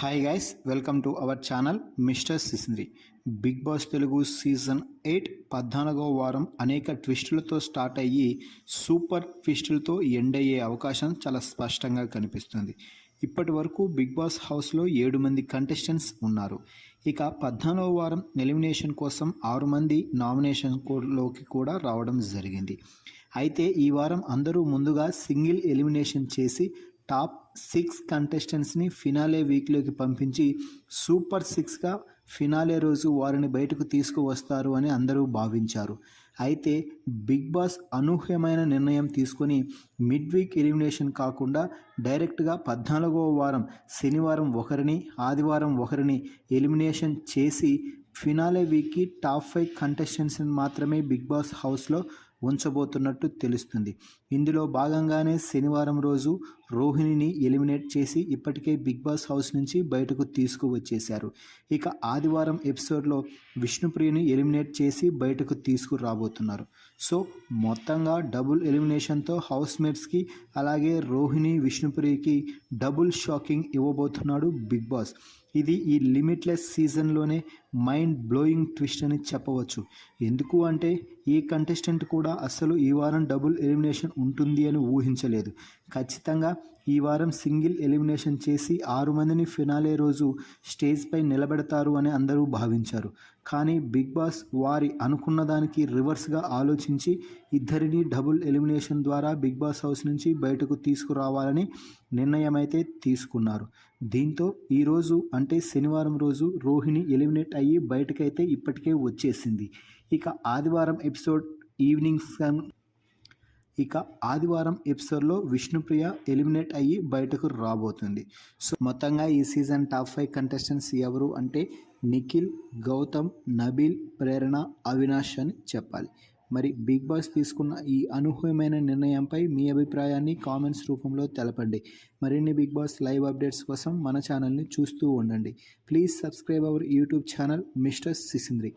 Hi guys, welcome to our channel mister Sisindri. Bigg Boss Telugu season 8 14వ వారం అనేక ట్విస్టులతో స్టార్ట్ అయ్యి సూపర్ ట్విస్టులతో ఎండ్ అయ్యే అవకాశం చాలా స్పష్టంగా కనిపిస్తుంది. ఇప్పటి వరకు బిగ్ బాస్ హౌస్లో 7 మంది కంటెస్టెంట్స్ ఉన్నారు. ఇక 14వ వారం ఎలిమినేషన్ కోసం 6 మంది నామినేషన్ లోకి కూడా రావడం జరిగింది. అయితే ఈ వారం అందరూ ముందుగా సింగిల్ ఎలిమినేషన్ చేసి టాప్ 6 కంటెస్టెంట్స్ని ఫినాలే వీక్లోకి పంపించి సూపర్ 6గా ఫినాలే రోజు వారిని బయటకు తీసుకువస్తారు అని అందరూ భావించారు. అయితే బిగ్ బాస్ అనూహ్యమైన నిర్ణయం తీసుకొని మిడ్ వీక్ ఎలిమినేషన్ కాకుండా డైరెక్ట్గా 14వ వారం శనివారం ఒకరిని, ఆదివారం ఒకరిని ఎలిమినేషన్ చేసి ఫినాలే వీక్కి టాప్ 5 కంటెస్టెంట్స్ని మాత్రమే బిగ్ బాస్ హౌస్లో ఉంచబోతున్నట్టు తెలుస్తుంది. ఇందులో భాగంగానే శనివారం రోజు రోహిణిని ఎలిమినేట్ చేసి ఇప్పటికే బిగ్ బాస్ హౌస్ నుంచి బయటకు తీసుకువచ్చేశారు. ఇక ఆదివారం ఎపిసోడ్లో విష్ణుప్రియని ఎలిమినేట్ చేసి బయటకు తీసుకురాబోతున్నారు. సో మొత్తంగా డబుల్ ఎలిమినేషన్తో హౌస్ మేట్స్కి అలాగే రోహిణి విష్ణుప్రియకి డబుల్ షాకింగ్ ఇవ్వబోతున్నాడు బిగ్ బాస్. ఇది ఈ లిమిట్లెస్ సీజన్లోనే మైండ్ బ్లోయింగ్ ట్విస్ట్ అని చెప్పవచ్చు. ఎందుకు అంటే ఈ కంటెస్టెంట్ కూడా అసలు ఈ వారం డబుల్ ఎలిమినేషన్ ఉంటుంది అని ఊహించలేదు. ఖచ్చితంగా ఈ వారం సింగిల్ ఎలిమినేషన్ చేసి 6 మందిని ఫినాలే రోజు స్టేజ్పై నిలబెడతారు అని అందరూ భావించారు. కానీ బిగ్ బాస్ వారి అనుకున్న దానికి రివర్స్గా ఆలోచించి ఇద్దరిని డబుల్ ఎలిమినేషన్ ద్వారా బిగ్ బాస్ హౌస్ నుంచి బయటకు తీసుకురావాలని నిర్ణయం అయితే తీసుకున్నారు. దీంతో ఈరోజు అంటే శనివారం రోజు రోహిణి ఎలిమినేట్ అయ్యి బయటకైతే ఇప్పటికే వచ్చేసింది. ఇక ఆదివారం ఎపిసోడ్లో విష్ణుప్రియ ఎలిమినేట్ అయ్యి బయటకు రాబోతుంది. సో మొత్తంగా ఈ సీజన్ టాప్ 5 కంటెస్టెంట్స్ ఎవరు అంటే నిఖిల్, గౌతమ్, నబీల్, ప్రేరణ, అవినాష్ అని చెప్పాలి. మరి బిగ్ బాస్ తీసుకున్న ఈ అనూహ్యమైన నిర్ణయంపై మీ అభిప్రాయాన్ని కామెంట్స్ రూపంలో తెలపండి. మరిన్ని బిగ్ బాస్ లైవ్ అప్డేట్స్ కోసం మన ఛానల్ని చూస్తూ ఉండండి. Please subscribe our YouTube channel mister సిసింద్రి.